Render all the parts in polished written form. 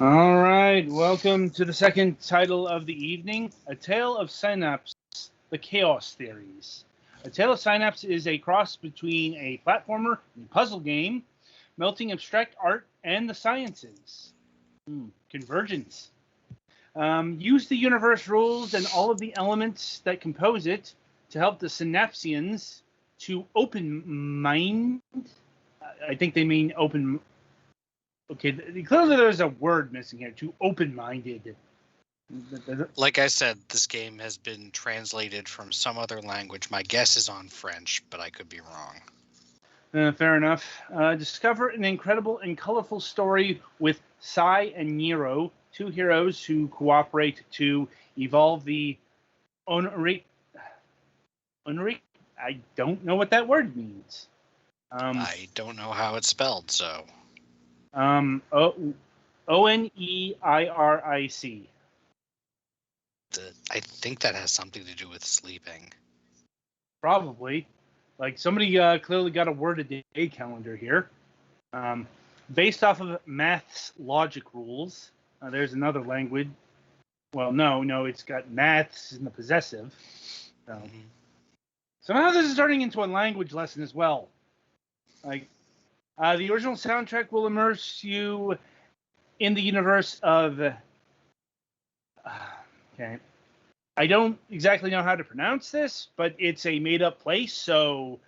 All right, welcome to the second title of the evening, A Tale of Synapse, The Chaos Theories. A Tale of Synapse is a cross between a platformer and puzzle game, melting abstract art and the sciences. Convergence. Use the universe rules and all of the elements that compose it to help the Synapsians to open mind. I think they mean open. Okay, clearly there's a word missing here. To open-minded. Like I said, this game has been translated from some other language. My guess is on French, but I could be wrong. Fair enough. Discover an incredible and colorful story with Sai and Nero, two heroes who cooperate to evolve the Onri. Onri? I don't know what that word means. I don't know how it's spelled, so. Oneric. I think that has something to do with sleeping. Probably. Like, somebody clearly got a word a day calendar here. Based off of math's logic rules. There's another language. Well, no, it's got maths in the possessive. So. Somehow this is turning into a language lesson as well. Like, the original soundtrack will immerse you in the universe of... okay. I don't exactly know how to pronounce this, but it's a made-up place, so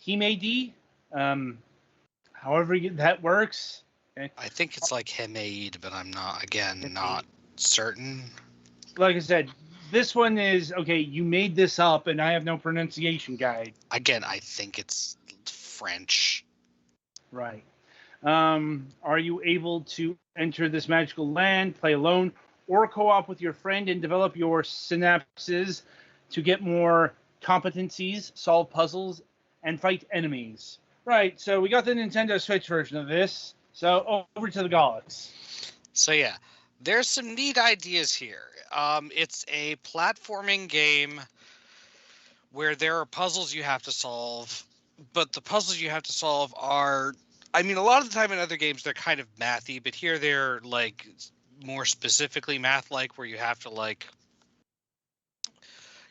Himedi, however that works. Okay. I think it's like Hemaid, but I'm not certain. Like I said, this one is, okay, you made this up, and I have no pronunciation guide. Again, I think it's French. Right. Are you able to enter this magical land, play alone, or co-op with your friend and develop your synapses to get more competencies, solve puzzles, and fight enemies? Right, so we got the Nintendo Switch version of this. So over to the Galax. So yeah, there's some neat ideas here. It's a platforming game where there are puzzles you have to solve, but the puzzles you have to solve are, I mean, a lot of the time in other games they're kind of mathy, but here they're like more specifically math-like, where you have to like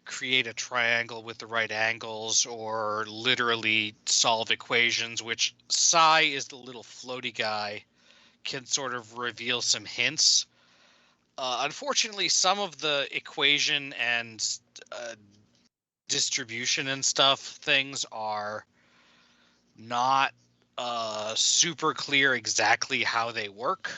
create a triangle with the right angles or literally solve equations, which Sai is the little floaty guy, can sort of reveal some hints. Unfortunately, some of the equation and distribution and stuff things are not super clear exactly how they work.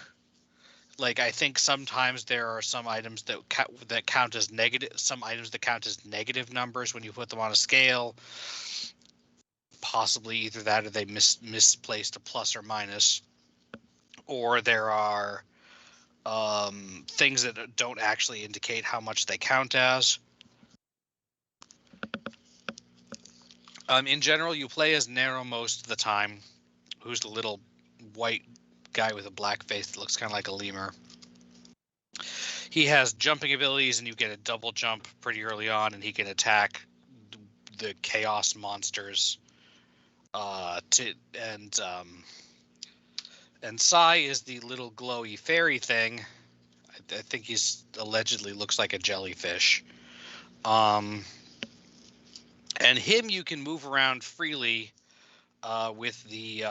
Like, I think sometimes there are some items that count as negative, some items that count as negative numbers when you put them on a scale. Possibly either that or they misplaced a plus or minus. Or there are things that don't actually indicate how much they count as. In general, you play as Nero most of the time, who's the little white guy with a black face that looks kind of like a lemur. He has jumping abilities, and you get a double jump pretty early on, and he can attack the chaos monsters. And Sai is the little glowy fairy thing. I think he's allegedly looks like a jellyfish. And him you can move around freely with the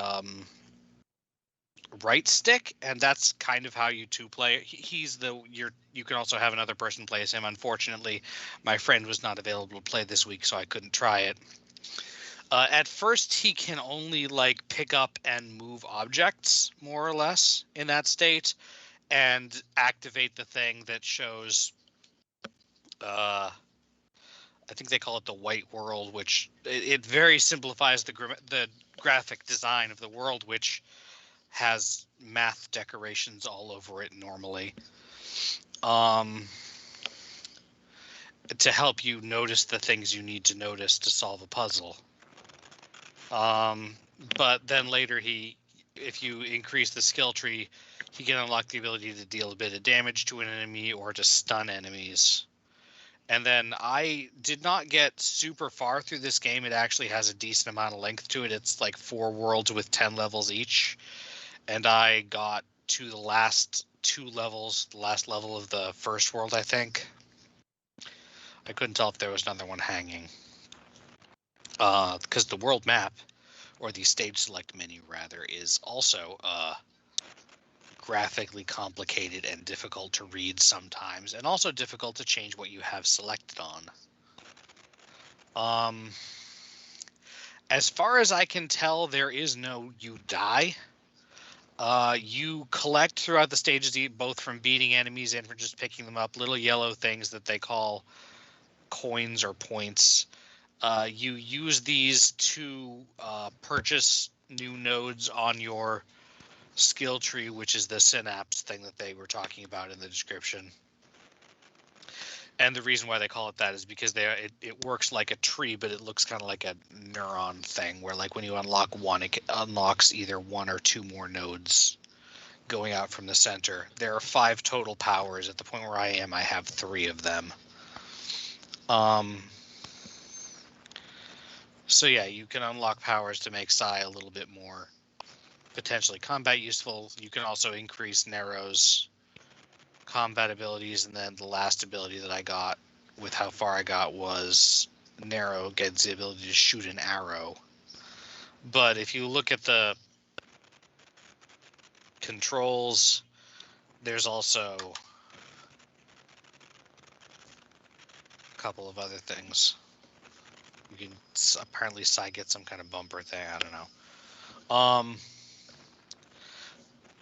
right stick, and that's kind of how you two play. You can also have another person play as him. Unfortunately, my friend was not available to play this week, so I couldn't try it. At first, he can only like pick up and move objects, more or less, in that state, and activate the thing that shows. I think they call it the white world, which it very simplifies the graphic design of the world, which has math decorations all over it normally, to help you notice the things you need to notice to solve a puzzle. But then later if you increase the skill tree, he can unlock the ability to deal a bit of damage to an enemy or to stun enemies. And then I did not get super far through this game. It actually has a decent amount of length to it. It's like 4 worlds with 10 levels each. And I got to the last 2 levels, the last level of the first world, I think. I couldn't tell if there was another one hanging. Because the world map, or the stage select menu rather, is also graphically complicated and difficult to read sometimes, and also difficult to change what you have selected on. As far as I can tell, there is no you die. You collect throughout the stages, both from beating enemies and from just picking them up, little yellow things that they call coins or points. You use these to purchase new nodes on your skill tree, which is the Synapse thing that they were talking about in the description. And the reason why they call it that is because it works like a tree, but it looks kind of like a neuron thing, where like when you unlock one, it unlocks either 1 or 2 more nodes going out from the center. There are 5 total powers. At the point where I am, I have 3 of them. So yeah, you can unlock powers to make Psy a little bit more potentially combat useful. You can also increase Nero's combat abilities, and then the last ability that I got with how far I got was Nero gets the ability to shoot an arrow. But if you look at the controls, there's also a couple of other things. You can apparently Psy get some kind of bumper thing. I don't know.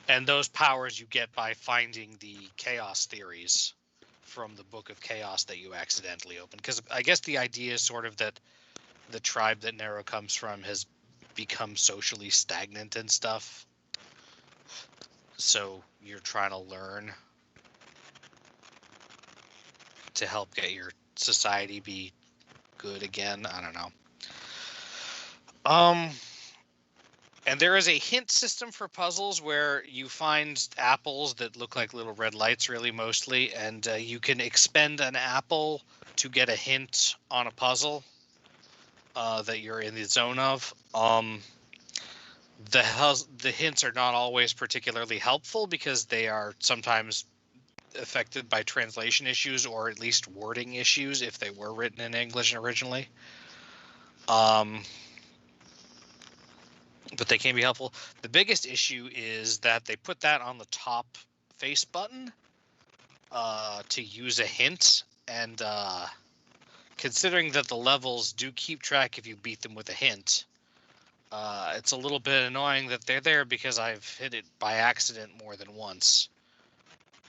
And those powers you get by finding the chaos theories from the Book of Chaos that you accidentally opened. Because I guess the idea is sort of that the tribe that Nero comes from has become socially stagnant and stuff. So you're trying to learn to help get your society be good again. I don't know. And there is a hint system for puzzles where you find apples that look like little red lights, really, mostly, and you can expend an apple to get a hint on a puzzle that you're in the zone of. The hints are not always particularly helpful because they are sometimes affected by translation issues, or at least wording issues if they were written in English originally. But they can be helpful. The biggest issue is that they put that on the top face button to use a hint, and considering that the levels do keep track if you beat them with a hint, it's a little bit annoying that they're there, because I've hit it by accident more than once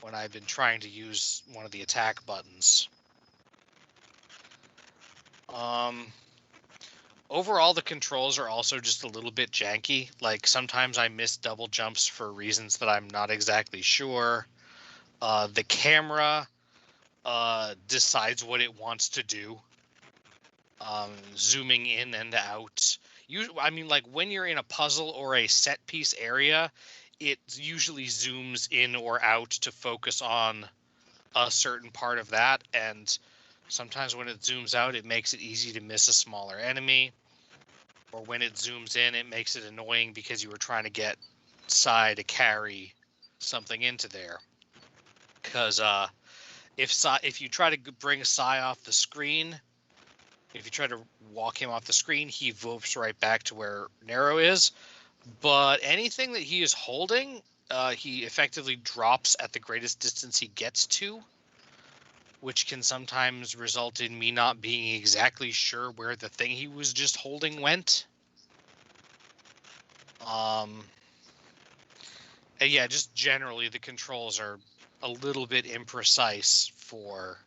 when I've been trying to use one of the attack buttons. Overall, the controls are also just a little bit janky. Like, sometimes I miss double jumps for reasons that I'm not exactly sure. The camera decides what it wants to do. Zooming in and out. Like when you're in a puzzle or a set piece area, it usually zooms in or out to focus on a certain part of that. And sometimes when it zooms out, it makes it easy to miss a smaller enemy. Or when it zooms in, it makes it annoying because you were trying to get Psy to carry something into there. Because if you try to bring Psy off the screen, if you try to walk him off the screen, he whoops right back to where Nero is. But anything that he is holding, he effectively drops at the greatest distance he gets to, which can sometimes result in me not being exactly sure where the thing he was just holding went. And yeah, just generally the controls are a little bit imprecise for...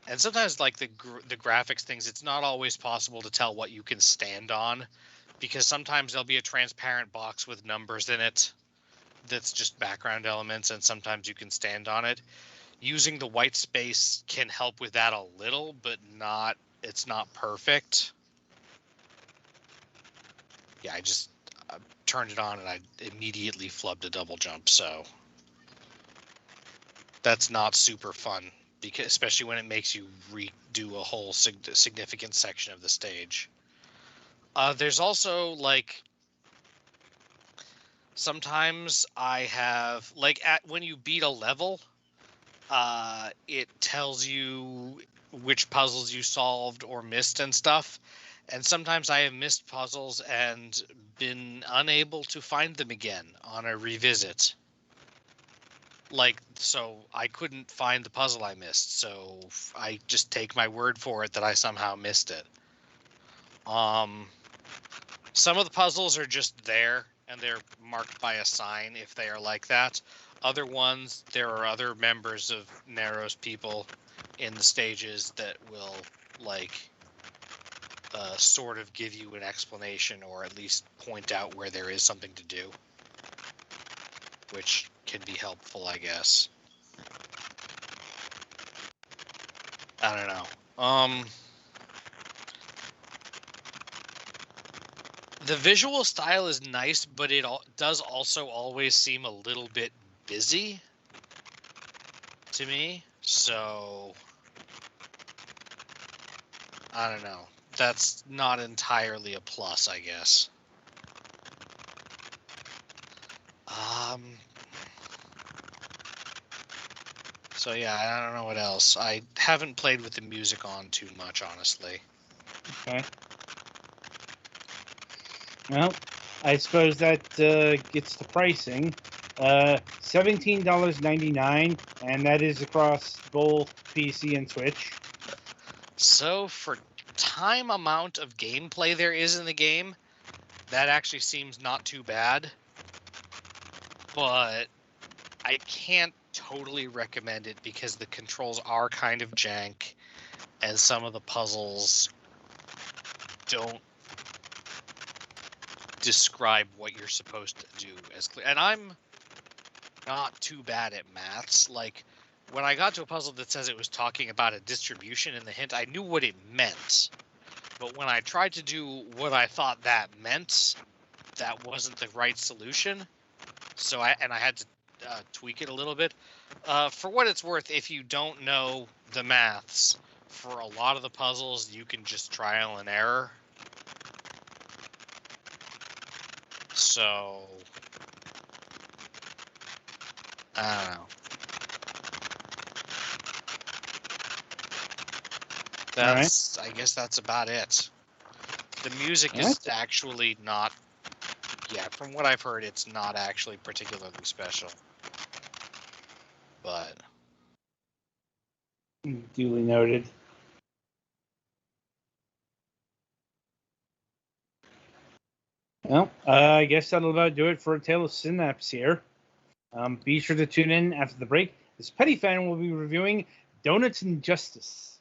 And sometimes, like, the graphics things, it's not always possible to tell what you can stand on, because sometimes there'll be a transparent box with numbers in it that's just background elements, and sometimes you can stand on it. Using the white space can help with that a little, but it's not perfect. Yeah, I just turned it on and I immediately flubbed a double jump, so that's not super fun, because especially when it makes you redo a whole significant section of the stage. There's also, like, sometimes I have, like, when you beat a level, it tells you which puzzles you solved or missed and stuff. And sometimes I have missed puzzles and been unable to find them again on a revisit. Like, so I couldn't find the puzzle I missed, so I just take my word for it that I somehow missed it. Some of the puzzles are just there, and they're marked by a sign if they are like that. Other ones, there are other members of Narrow's people in the stages that will, like, sort of give you an explanation or at least point out where there is something to do, which can be helpful, I guess. I don't know. The visual style is nice, but it does also always seem a little bit busy to me. So, I don't know. That's not entirely a plus, I guess. So yeah, I don't know what else. I haven't played with the music on too much, honestly. Okay. Well, I suppose that gets the pricing. $17.99, and that is across both PC and Switch. So for time amount of gameplay there is in the game, that actually seems not too bad. But I can't totally recommend it because the controls are kind of jank, and some of the puzzles don't describe what you're supposed to do as clear. And I'm not too bad at maths. Like, when I got to a puzzle that says it was talking about a distribution in the hint, I knew what it meant. But when I tried to do what I thought that meant, that wasn't the right solution. So I had to tweak it a little bit. For what it's worth, if you don't know the maths, for a lot of the puzzles, you can just trial and error. So, I don't know. That's, right. I guess that's about it. The music is actually not, yeah, from what I've heard, it's not actually particularly special. But duly noted. Well, I guess that'll about do it for A Tale of Synapse here. Be sure to tune in after the break. This Petty Fan will be reviewing Donuts and Justice.